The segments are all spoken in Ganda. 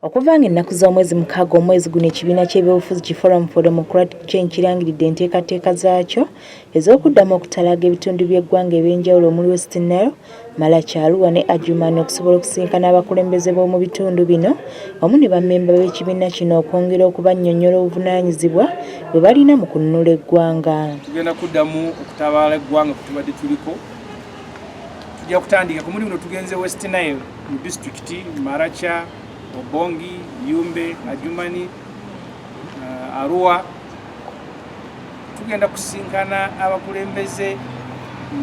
Okuvanga ennaku z'omwezi mukaaga omwezi guno ekibiina ky'ebyobufuzi Forum for Democratic Change kirangiridde enteekateeka zaakyo ez'okuddamu okutalaga ebitundu by'eggwanga eby'enjawulo omuli West Nile, Maracha, Arua ne Adjumani okusobola okusisinkana abakulembeeze b'omu bitundu bino wamu ne bamemba b'ekibiina kino okwongera okubannyonnyola obuvunaanyizibwa bwe balina mu kununula eggwanga. Tugenda kuddamu okutabaala eggwanga ku tubadde tuliko. Tujja kutandika ku mulimu tugenze West Nile mu disitulikiti Maracha, Obongi, Yumbe, Adjumani, Arua. Tugenda kusinkana abakulembeeze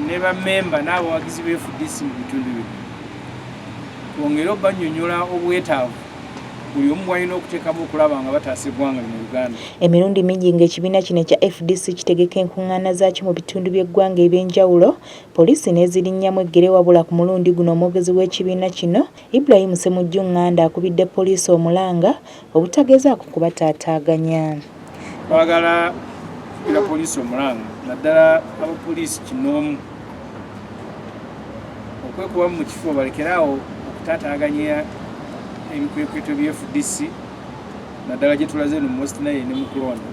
nebamemba n'abawagizi b'FDC mu bitundu bino. Twongere obannyonnyola obwetaavu buli omu bwalina okuteekamu okulaba nga bataasa eggwanga mu Uganda. Emirundi mingi ng'ekibiina kino ekya FDC kitegeka enkuŋŋaana zaakyo mu bitundu by'eggwanga eby'enjawulo, poliisi n'ezirinnyamu eggere wabula ku mulundi guno omwogezi w'ekibiina kino Ibrahim Ssemujjunganda akubidde poliisi omulanga obutagezaako kubataataaganya. Twagala kubira poliisi omulanga naddala abapoliisi kinoomu okwekuba mu kifo balekeraawo okutaataaganya ebikwekweto bya FDC naddala gye tulaze no mu West Nile ne mu kulonda.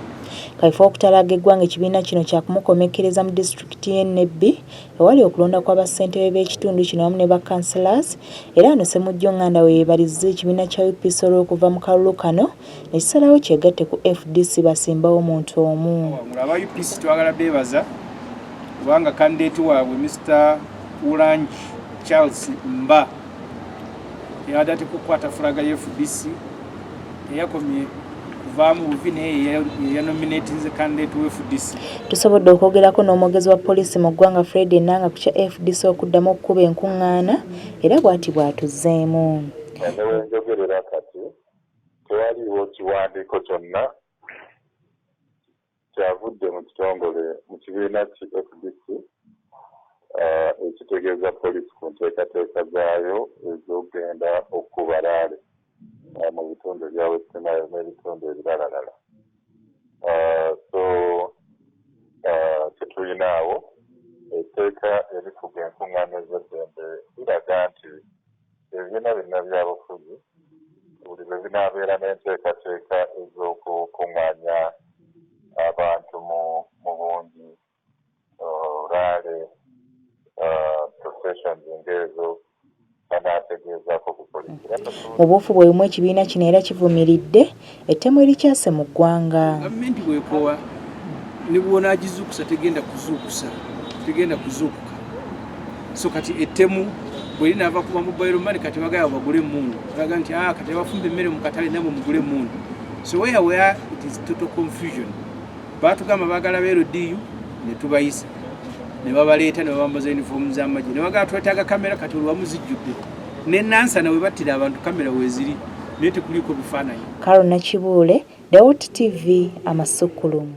Kaifo okutalaga eggwanga ekibiina kino kyakumukomekkereza mu disitulikiti y'e Nebbi ewali okulonda kw'abassentebe b'ekitundu kino wamu ne bakkansilas era ano Ssemujjunganda we yeebalizza ekibiina kya UPC olw'okuva mu kalulu kano ne kisalawo kyegatte ku FDC basimbawo omuntu omu. Aba UPC twagala beebaza kubanga kandidate waabwe Mr. Ulangi Charles Mba yadde kukwata fulaga ya FDC eyakomye kuvaamu buvi naye yanominatinze candidate wa FDC. Tusobodde okwogerako n'omwogezi wa poliisi mu ggwanga Fred Enanga ku kya FDC okuddamu okukuba enkuŋŋaana era bw'ati bw'atuzzeemu. Enjogerera kati tewaliwo kiwandiiko kyonna kyavudde mu kitongole mu kibiina ki FDC ekitegeeza poliisi ku nteekateeka zaayo ez'okugenda okukuba laale mu bitundu bya West Nile n'ebitundu ebiralalala. Tetulina etteeka erifuga enkuŋŋaana ez'eddembe liraga nti ebibiina byonna byabufuzi buli lwe binaabeera n'enteekateeka ez'okukuŋŋaanya abantu mu bungi laale processions ng'ezo banaategeezaako ku poliisi. Mu buufu bwe bumu ekibiina kino era kivumiridde ettemu erikyase mu ggwanga. Gavumenti bw'ekoowa ne bw'onaagizuukusa tegenda kuzuukuka. So kati ettemu bwe linaava kuba mobile money kati bagaya bagule emmundu. Balaga nti kati bafumba emmere mu katale nabo mugule emmundu. So where it is total confusion. Baatugamba baagala BLDU ne tubayisa. Ne babaleeta ne babambaza uniform z'amagye. Ne bagala twetaaga kamera kati olwamu zijjudde. Ne nansana we battira abantu kamera weeziri naye tekuliko bifaananyi. Karo Nakibuule, Dawuti TV, Amasukulumu.